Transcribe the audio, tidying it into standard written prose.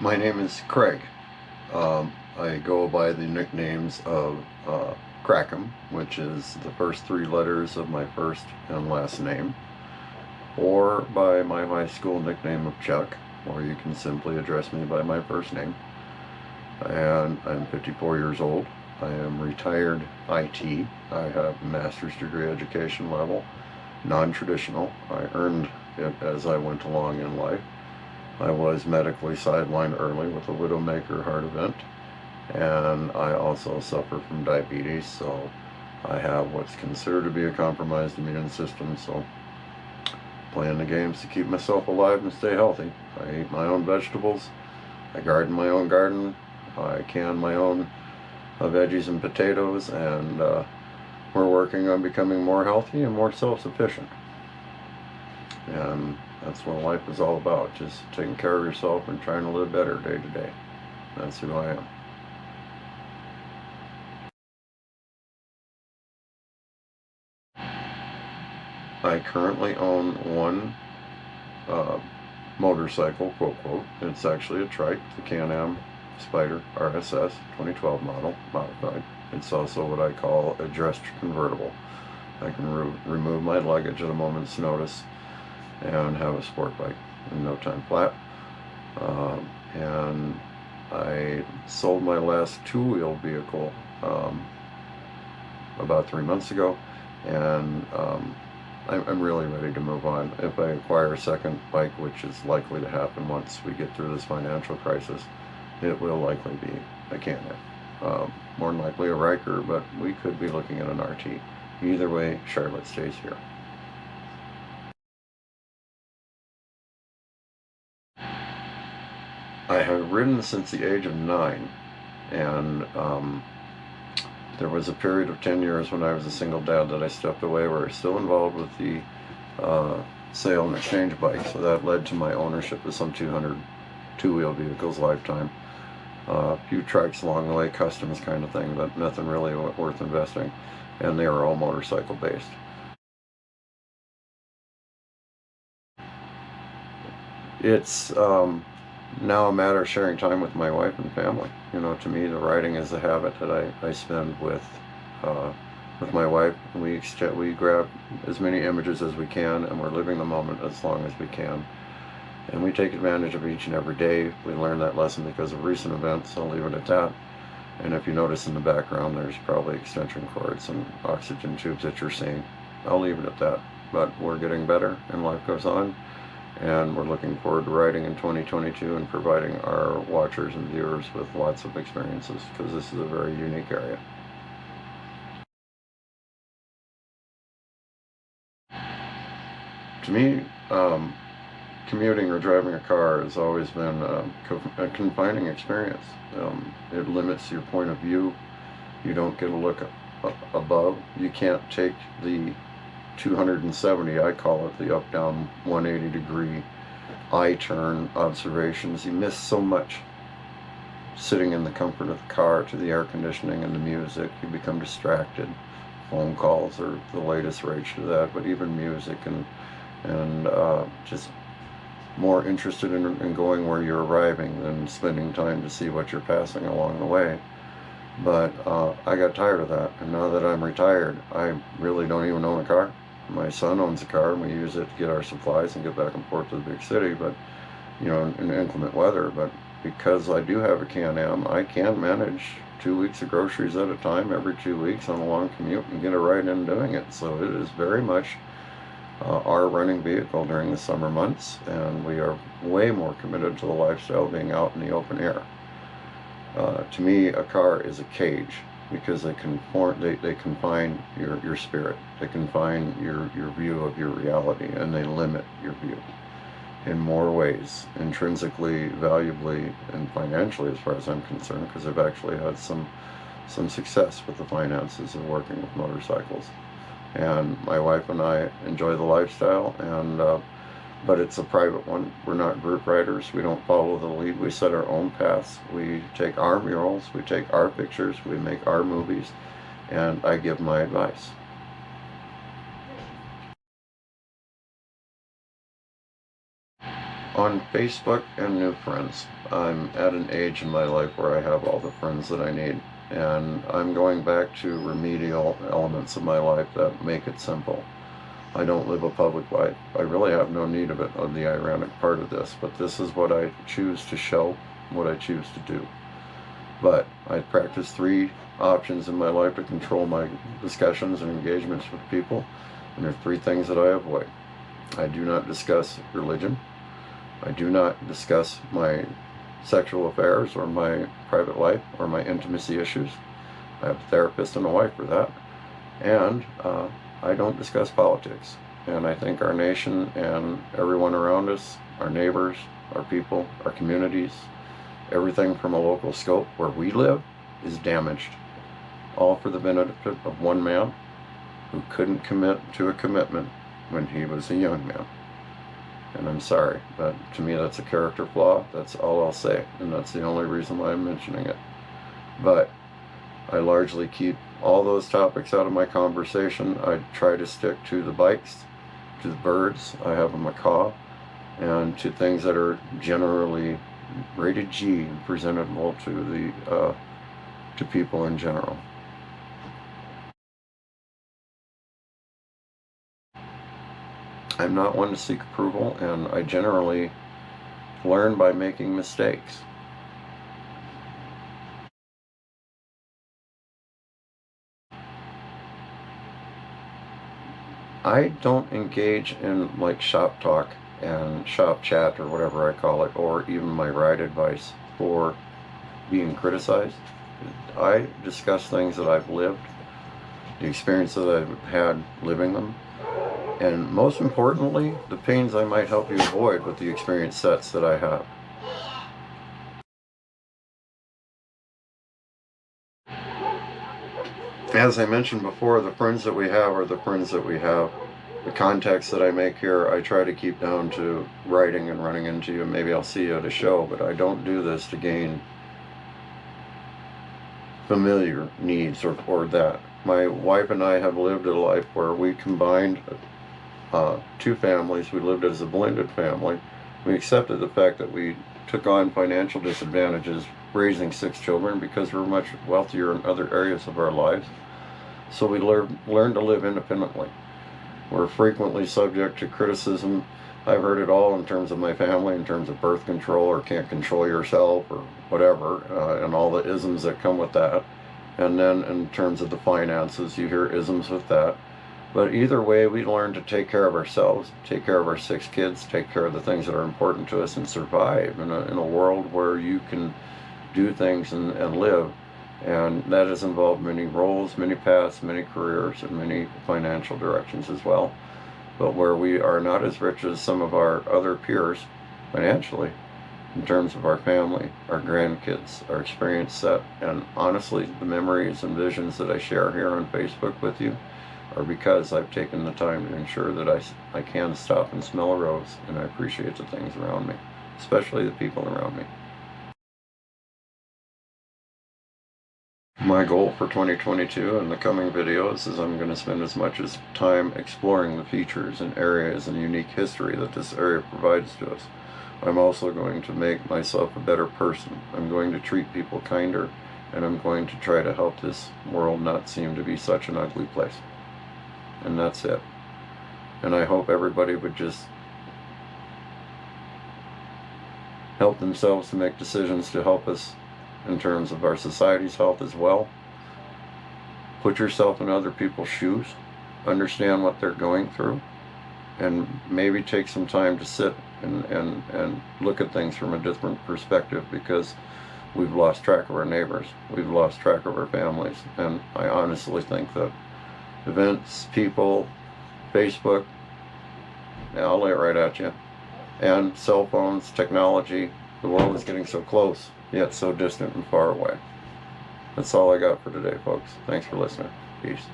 My name is Craig. I go by the nicknames of Krakum, which is the first three letters of my first and last name, or by my high school nickname of Chuck, or you can simply address me by my first name. And I'm 54 years old. I am retired IT. I have a master's degree education level, non-traditional. I earned it as I went along in life. I was medically sidelined early with a widowmaker heart event, and I also suffer from diabetes, so I have what's considered to be a compromised immune system, so playing the games to keep myself alive and stay healthy. I eat my own vegetables, I garden my own garden, I can my own veggies and potatoes, and we're working on becoming more healthy and more self-sufficient. And that's what life is all about, just taking care of yourself and trying to live better day to day. That's who I am. I currently own one motorcycle, quote, quote. It's actually a trike, the Can-Am Spyder RSS 2012 model, modified. It's also what I call a dressed convertible. I can remove my luggage at a moment's notice and have a sport bike in no time flat. And I sold my last two-wheel vehicle about 3 months ago, and I'm really ready to move on. If I acquire a second bike, which is likely to happen once we get through this financial crisis, it will likely be a Can-Am. More than likely a Ryder, but we could be looking at an RT. Either way, Charlotte stays here. I have ridden since the age of 9, and there was a period of 10 years when I was a single dad that I stepped away, where I was still involved with the sale and exchange bike, so that led to my ownership of some 200 two-wheel vehicles lifetime. A few trikes along the way, customs kind of thing, but nothing really worth investing, and they were all motorcycle based. It's now a matter of sharing time with my wife and family. You know, to me, the riding is a habit that I spend with my wife. We grab as many images as we can, and we're living the moment as long as we can. And we take advantage of each and every day. We learned that lesson because of recent events. I'll leave it at that. And if you notice in the background, there's probably extension cords and oxygen tubes that you're seeing. I'll leave it at that. But we're getting better, and life goes on. And we're looking forward to riding in 2022 and providing our watchers and viewers with lots of experiences, because this is a very unique area. To me, commuting or driving a car has always been a confining experience. It limits your point of view. You don't get a look above. You can't take the 270, I call it, the up-down 180-degree eye-turn observations. You miss so much sitting in the comfort of the car to the air conditioning and the music. You become distracted. Phone calls are the latest rage to that, but even music, and just more interested in going where you're arriving than spending time to see what you're passing along the way. But I got tired of that, and now that I'm retired, I really don't even own a car. My son owns a car, and we use it to get our supplies and get back and forth to the big city, but you know, in inclement weather. But because I do have a Can-Am, I can manage 2 weeks of groceries at a time every 2 weeks on a long commute and get a ride in doing it. So it is very much our running vehicle during the summer months, and we are way more committed to the lifestyle being out in the open air. To me, a car is a cage, because they confine your spirit. They confine your view of your reality, and they limit your view in more ways, intrinsically, valuably, and financially, as far as I'm concerned, because I've actually had some success with the finances of working with motorcycles. And my wife and I enjoy the lifestyle, and but it's a private one. We're not group riders. We don't follow the lead. We set our own paths. We take our murals, we take our pictures, we make our movies, and I give my advice. On Facebook and new friends. I'm at an age in my life where I have all the friends that I need, and I'm going back to remedial elements of my life that make it simple. I don't live a public life. I really have no need of it, of the ironic part of this, but this is what I choose to show, what I choose to do. But I practice 3 options in my life to control my discussions and engagements with people, and there are 3 things that I avoid. I do not discuss religion. I do not discuss my sexual affairs or my private life or my intimacy issues. I have a therapist and a wife for that. And I don't discuss politics. And I think our nation and everyone around us, our neighbors, our people, our communities, everything from a local scope where we live is damaged. All for the benefit of one man who couldn't commit to a commitment when he was a young man. And I'm sorry, but to me that's a character flaw. That's all I'll say, and that's the only reason why I'm mentioning it. But I largely keep all those topics out of my conversation. I try to stick to the bikes, to the birds. I have a macaw, and to things that are generally rated G and presentable to the to people in general. I'm not one to seek approval, and I generally learn by making mistakes. I don't engage in like shop talk and shop chat or whatever I call it, or even my ride advice for being criticized. I discuss things that I've lived, the experience that I've had living them, and most importantly, the pains I might help you avoid with the experience sets that I have. As I mentioned before, the friends that we have are the friends that we have. The contacts that I make here, I try to keep down to writing and running into you. Maybe I'll see you at a show, but I don't do this to gain familiar needs or that. My wife and I have lived a life where we combined 2 families. We lived as a blended family. We accepted the fact that we took on financial disadvantages raising 6 children because we were much wealthier in other areas of our lives. So we learned to live independently. We're frequently subject to criticism. I've heard it all in terms of my family, in terms of birth control or can't control yourself or whatever, and all the isms that come with that. And then in terms of the finances, you hear isms with that. But either way, we learn to take care of ourselves, take care of our 6 kids, take care of the things that are important to us, and survive in a world where you can do things and live. And that has involved many roles, many paths, many careers, and many financial directions as well. But where we are not as rich as some of our other peers financially, in terms of our family, our grandkids, our experience set, and honestly, the memories and visions that I share here on Facebook with you are because I've taken the time to ensure that I can stop and smell a rose, and I appreciate the things around me, especially the people around me. My goal for 2022 and the coming videos is I'm going to spend as much as time exploring the features and areas and unique history that this area provides to us. I'm also going to make myself a better person. I'm going to treat people kinder, and I'm going to try to help this world not seem to be such an ugly place. And that's it. And I hope everybody would just help themselves to make decisions to help us in terms of our society's health as well. Put yourself in other people's shoes, understand what they're going through, and maybe take some time to sit and look at things from a different perspective, because we've lost track of our neighbors, we've lost track of our families, and I honestly think that events, people, Facebook, yeah, I'll lay it right at you, and cell phones, technology, the world is getting so close, yet so distant and far away. That's all I got for today, folks. Thanks for listening. Peace.